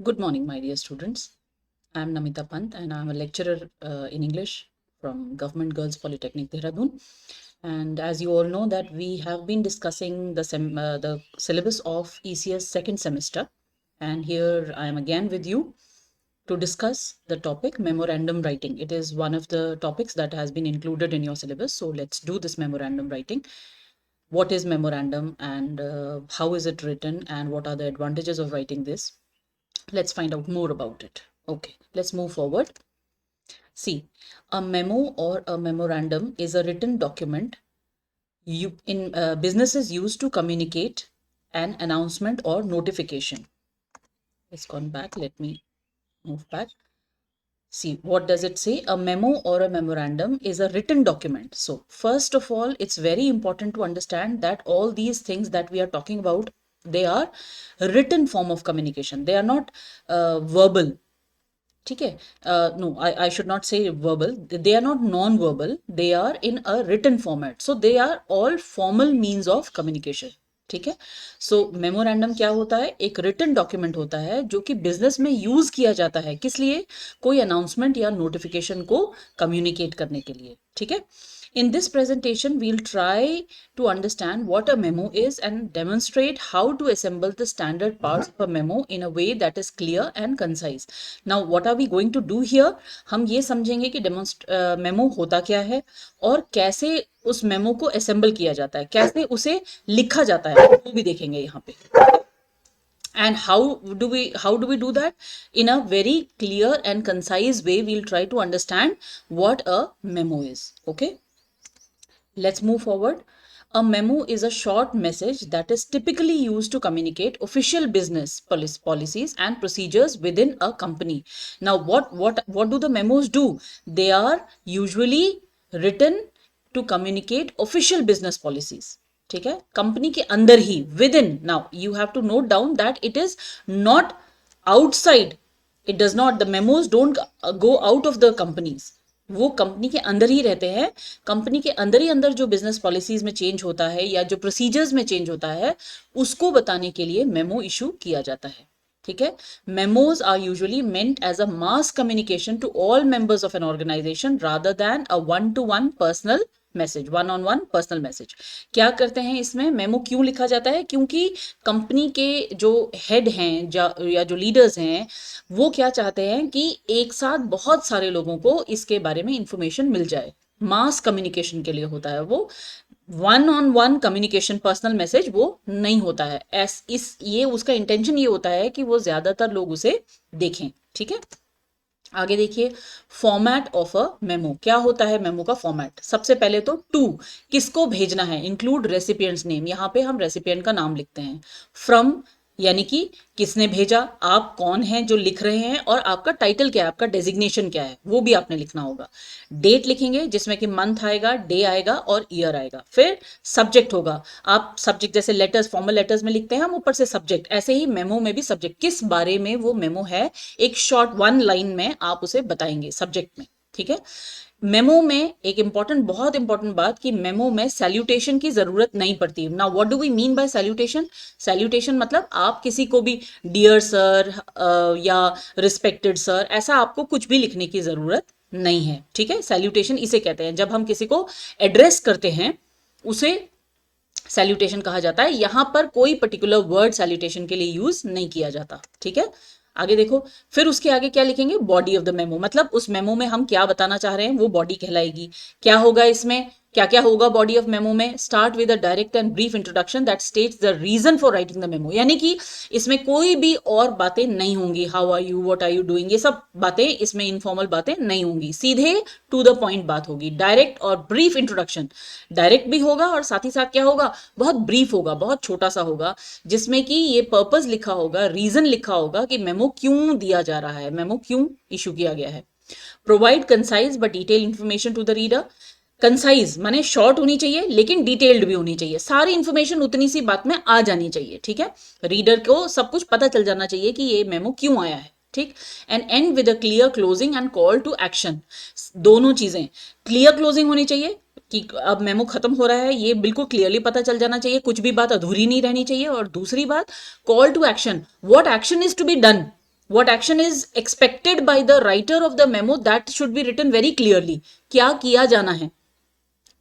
Good morning, my dear students. I am Namita Pant and I am a lecturer in English from Government Girls Polytechnic, Dehradun. And as you all know that we have been discussing the syllabus of ECS second semester. And here I am again with you to discuss the topic memorandum writing. It is one of the topics that has been included in your syllabus. So let's do this memorandum writing. What is memorandum and how is it written and what are the advantages of writing this? Let's find out more about it. Okay, let's move forward. See, a memo or a memorandum is a written document you in businesses used to communicate an announcement or notification. It's gone back. Let me move back. See, what does it say? A memo or a memorandum is a written document. So, first of all, it's very important to understand that all these things that we are talking about, they are written form of communication. They are not verbal. ठीक है no I should not say verbal. They are not non-verbal. They are in a written format, so they are all formal means of communication. ठीक है. सो memorandum क्या होता है? एक written document होता है जो कि बिजनेस में यूज किया जाता है. किस लिए? कोई अनाउंसमेंट या नोटिफिकेशन को कम्युनिकेट करने के लिए. ठीक है. In this presentation, we'll try to understand what a memo is and demonstrate how to assemble the standard parts of a memo in a way that is clear and concise. Now, what are we going to do here? हम ये समझेंगे कि memo होता क्या है और कैसे उस मेमो को असेंबल किया जाता है, कैसे उसे लिखा जाता है, वो भी देखेंगे यहाँ पे. And how do we do that? In a very clear and concise way, we'll try to understand what a memo is. Okay. Let's move forward. A memo is a short message that is typically used to communicate official business policies and procedures within a company. Now, what do the memos do? They are usually written to communicate official business policies. ठीक है. Company के अंदर ही, within. Now you have to note down that it is not outside. It does not, the memos don't go out of the companies. वो company के अंदर ही रहते हैं. कंपनी के अंदर ही अंदर जो बिजनेस पॉलिसीज में चेंज होता है या जो प्रोसीजर्स में चेंज होता है उसको बताने के लिए मेमो इशू किया जाता है. ठीक है. Memos are usually meant as a mass communication to all members of an organisation rather than a one to one personal message, one on one personal message. क्या करते हैं इसमें? मेमो क्यों लिखा जाता है? क्योंकि कंपनी के जो हेड हैं या जो लीडर्स हैं वो क्या चाहते हैं कि एक साथ बहुत सारे लोगों को इसके बारे में इंफॉर्मेशन मिल जाए. मास कम्युनिकेशन के लिए होता है वो. One on one communication, personal message वो नहीं होता है. ये उसका इंटेंशन ये होता है कि वो ज्यादातर लोग उसे देखें. ठीक है. आगे देखिए, फॉर्मेट ऑफ अ मेमो. क्या होता है मेमो का फॉर्मेट? सबसे पहले तो टू, किसको भेजना है, इंक्लूड रेसिपिएंट्स नेम. यहाँ पे हम रेसिपिएंट का नाम लिखते हैं. फ्रॉम, यानी कि किसने भेजा, आप कौन हैं जो लिख रहे हैं, और आपका टाइटल क्या है, आपका डेजिग्नेशन क्या है, वो भी आपने लिखना होगा. डेट लिखेंगे जिसमें कि मंथ आएगा, डे आएगा और ईयर आएगा. फिर सब्जेक्ट होगा. आप सब्जेक्ट जैसे लेटर्स, फॉर्मल लेटर्स में लिखते हैं हम ऊपर से सब्जेक्ट, ऐसे ही मेमो में भी सब्जेक्ट, किस बारे में वो मेमो है, एक शॉर्ट वन लाइन में आप उसे बताएंगे सब्जेक्ट में. ठीक है. मेमो में एक इंपॉर्टेंट, बहुत इंपॉर्टेंट बात, कि मेमो में सैल्यूटेशन की जरूरत नहीं पड़ती. Now what do we mean by salutation? Salutation मतलब आप किसी को भी डियर सर या रिस्पेक्टेड सर, ऐसा आपको कुछ भी लिखने की जरूरत नहीं है. ठीक है. सैल्यूटेशन इसे कहते हैं. जब हम किसी को एड्रेस करते हैं उसे सैल्यूटेशन कहा जाता है. यहां पर कोई पर्टिकुलर वर्ड सैल्यूटेशन के लिए यूज नहीं किया जाता. ठीक है. आगे देखो, फिर उसके आगे क्या लिखेंगे? Body of the memo. मतलब उस मेमो में हम क्या बताना चाह रहे हैं वो बॉडी कहलाएगी. क्या होगा इसमें? क्या क्या होगा बॉडी ऑफ मेमो में? Start with a direct and brief introduction that states the reason for writing the memo. यानी कि इसमें कोई भी और बातें नहीं होंगी. How are you, what are you doing, ये सब बातें इसमें, इनफॉर्मल बातें नहीं होंगी. सीधे टू द पॉइंट बात होगी. डायरेक्ट और ब्रीफ इंट्रोडक्शन. डायरेक्ट भी होगा और साथ ही साथ क्या होगा, बहुत ब्रीफ होगा, बहुत छोटा सा होगा, जिसमें कि ये पर्पस लिखा होगा, रीजन लिखा होगा कि मेमो क्यों दिया जा रहा है, मेमो क्यों इशू किया गया है. Provide concise but detail information to the reader. Concise माने शॉर्ट होनी चाहिए लेकिन डिटेल्ड भी होनी चाहिए. सारी इंफॉर्मेशन उतनी सी बात में आ जानी चाहिए. ठीक है. रीडर को सब कुछ पता चल जाना चाहिए कि ये मेमो क्यों आया है. ठीक. And end with a clear closing and call to action. दोनों चीजें, क्लियर क्लोजिंग होनी चाहिए कि अब मेमो खत्म हो रहा है, ये बिल्कुल क्लियरली पता चल जाना चाहिए, कुछ भी बात अधूरी नहीं रहनी चाहिए. और दूसरी बात, call to action. What action is to be done, what action is expected by the writer of the memo, that should be written very clearly. क्या किया जाना है,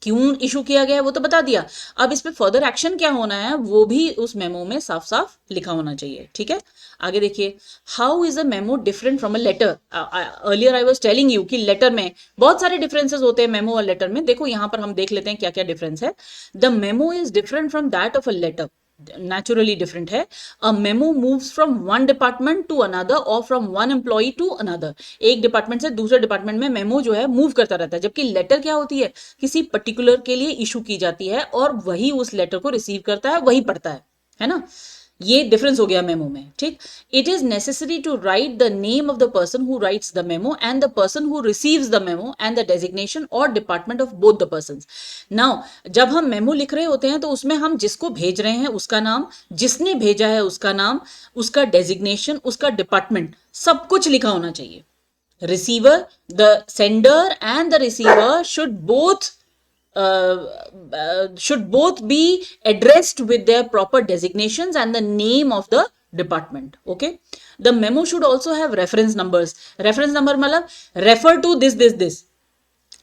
क्यों इशू किया गया है वो तो बता दिया, अब इस पे फर्दर एक्शन क्या होना है वो भी उस मेमो में साफ साफ लिखा होना चाहिए, ठीक है। आगे देखिए, how is a memo different from a letter. Earlier I was telling you कि लेटर में बहुत सारे डिफरेंसेस होते हैं मेमो और लेटर में। देखो यहां पर हम देख लेते हैं क्या क्या डिफरेंस है। The memo is different from that of a letter, naturally different है। A memo moves from one department to another और from one employee to another, एक डिपार्टमेंट से दूसरे डिपार्टमेंट में मेमो जो है मूव करता रहता है। जबकि लेटर क्या होती है, किसी पर्टिकुलर के लिए इशू की जाती है और वही उस लेटर को रिसीव करता है, वही पढ़ता है ना। ये डिफरेंस हो गया मेमो में, ठीक। It is necessary to write the name of the person who writes the memo and the person who receives the memo and the designation और department of both the persons. Now जब हम memo लिख रहे होते हैं तो उसमें हम जिसको भेज रहे हैं उसका नाम, जिसने भेजा है उसका नाम, उसका डेजिग्नेशन, उसका डिपार्टमेंट, सब कुछ लिखा होना चाहिए। receiver, the sender and the receiver should both be addressed with their proper designations and the name of the department. Okay, the memo should also have reference numbers. reference number मतलब refer to this.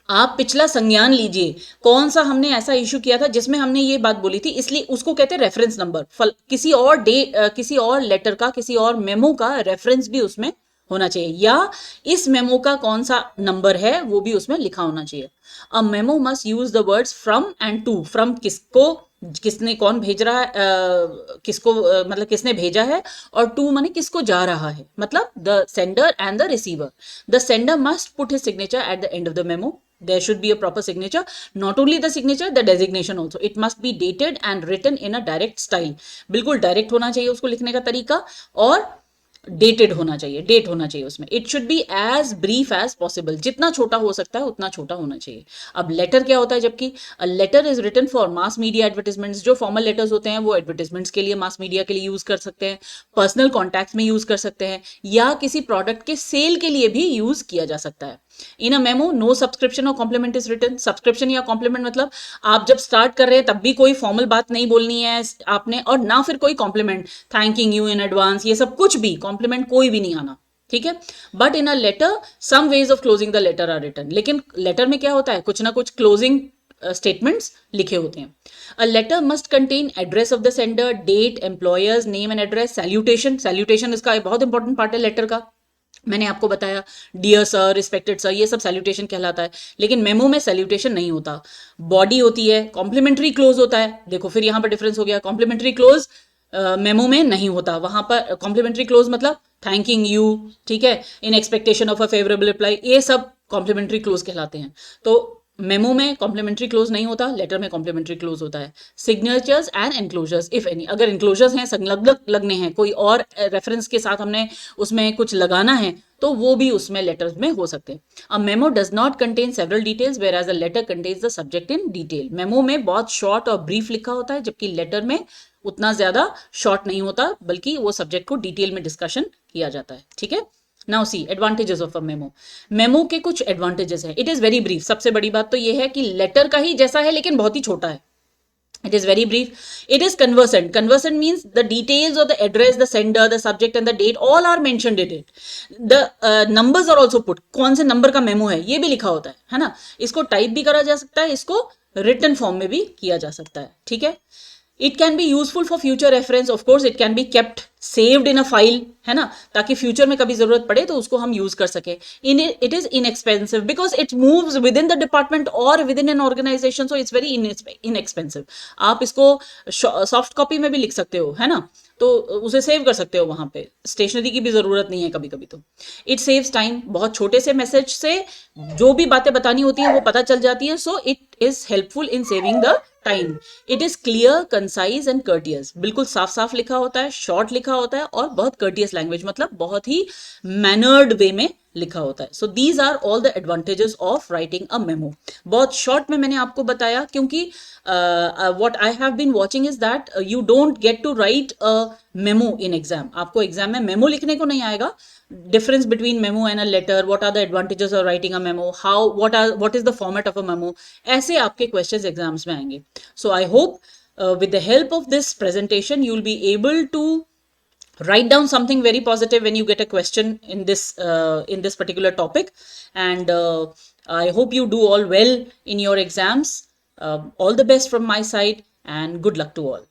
आप पिछला संज्ञान लीजिए, कौन सा हमने ऐसा issue किया था जिसमें हमने ये बात बोली थी, इसलिए उसको कहते हैं रेफरेंस नंबर। किसी और किसी और लेटर का, किसी और मेमो का रेफरेंस भी उसमें होना चाहिए, या इस मेमो का कौन सा नंबर है वो भी उसमें लिखा होना चाहिए। A memo must use the words from and to. From किसको, किसने, कौन भेज रहा है, किसको मतलब किसने भेजा है, और टू माने किसको जा रहा है, मतलब the sender and the receiver. The sender must put his signature at the end of the memo. There should be a proper signature. Not only the signature, the designation also. It must be dated and written in a direct style. बिल्कुल direct होना चाहिए उसको लिखने का तरीका, और dated होना चाहिए, डेट होना चाहिए उसमें। It should be as brief as possible, जितना छोटा हो सकता है उतना छोटा होना चाहिए। अब लेटर क्या होता है, जबकि letter is written for mass media advertisements. जो फॉर्मल लेटर्स होते हैं वो एडवर्टाइजमेंट्स के लिए, मास मीडिया के लिए यूज कर सकते हैं, पर्सनल कॉन्टैक्ट्स में यूज कर सकते हैं, या किसी प्रोडक्ट के सेल के लिए भी यूज किया जा सकता है। इन अ मेमो नो सब्सक्रिप्शन और कॉम्प्लीमेंट इज रिटन। सब्सक्रिप्शन या कॉम्प्लीमेंट मतलब आप जब स्टार्ट कर रहे हैं तब भी कोई फॉर्मल बात नहीं बोलनी है आपने, और ना फिर कोई compliment, thanking you in advance, ये सब कुछ भी, कॉम्प्लीमेंट कोई भी नहीं आना, ठीक है। But in a letter some ways of closing the letter are written. लेकिन लेटर में क्या होता है, कुछ ना कुछ क्लोजिंग स्टेटमेंट्स लिखे होते हैं। A letter must contain address of the sender, date, employer's name and address, salutation. Salutation इसका एक बहुत इंपॉर्टेंट पार्ट है लेटर का, मैंने आपको बताया, डियर सर, रिस्पेक्टेड सर, ये सब सैल्यूटेशन कहलाता है। लेकिन मेमो में सैल्यूटेशन नहीं होता, बॉडी होती है, कॉम्प्लीमेंट्री क्लोज होता है। देखो फिर यहां पर डिफरेंस हो गया, कॉम्प्लीमेंट्री क्लोज मेमो में नहीं होता। वहां पर कॉम्प्लीमेंट्री क्लोज मतलब थैंकिंग यू, ठीक है, in expectation of a favourable reply, ये सब कॉम्प्लीमेंट्री क्लोज कहलाते हैं। तो मेमो में कॉम्प्लीमेंट्री क्लोज नहीं होता, लेटर में कॉम्प्लीमेंट्री क्लोज होता है। Signatures and enclosures if any, अगर एनक्लोजर्स हैं, संलग्न लगने हैं, कोई और रेफरेंस के साथ हमने उसमें कुछ लगाना है तो वो भी उसमें लेटर्स में हो सकते हैं। A memo does not contain several details whereas a letter contains the subject in detail. Memo में बहुत शॉर्ट और ब्रीफ लिखा होता है, जबकि लेटर में उतना ज्यादा शॉर्ट नहीं होता, बल्कि वो सब्जेक्ट को डिटेल में डिस्कशन किया जाता है, ठीक है। Now see advantages of a memo. Memo के कुछ एडवांटेजेस है। It is very brief. सबसे बड़ी बात तो ये है कि लेटर का ही जैसा है लेकिन बहुत ही छोटा है। It is very brief. It is conversant. Conversant means the details of the address, the sender, the subject and the date all are mentioned in it. The numbers are also put. कौन से number का memo है ये भी लिखा होता है ना। इसको टाइप भी करा जा सकता है, इसको रिटन फॉर्म में भी किया जा सकता है, ठीक है। It can be useful for future reference, of course it can be kept saved in a file, है ना, ताकि फ्यूचर में कभी जरूरत पड़े तो उसको हम यूज कर सके। It is inexpensive because it moves within the department और within an organisation, so it's very inexpensive. आप इसको सॉफ्ट कॉपी में भी लिख सकते हो, है ना, तो उसे सेव कर सकते हो वहां पे, स्टेशनरी की भी जरूरत नहीं है कभी कभी। तो इट सेव्स टाइम, बहुत छोटे से मैसेज से जो भी बातें बतानी होती हैं वो पता चल जाती है, so it is helpful in saving the time. It is clear, concise and courteous. बिल्कुल साफ साफ लिखा होता है, शॉर्ट लिखा होता है, और बहुत कर्टियस लैंग्वेज मतलब बहुत ही मैनर्ड वे में लिखा होता है। So these are all the advantages of writing a memo. बहुत शॉर्ट में मैंने आपको बताया, क्योंकि what I have been watching is that you don't get to write a memo in exam. आपको एग्जाम में मेमो लिखने को नहीं आएगा। Difference between memo and a letter, what are the advantages of writing a memo, how what is the format of a memo, ऐसे आपके questions exams में आएंगे। So I hope with the help of this presentation you will be able to write down something very positive when you get a question in this particular topic, and I hope you do all well in your exams. All the best from my side, and good luck to all.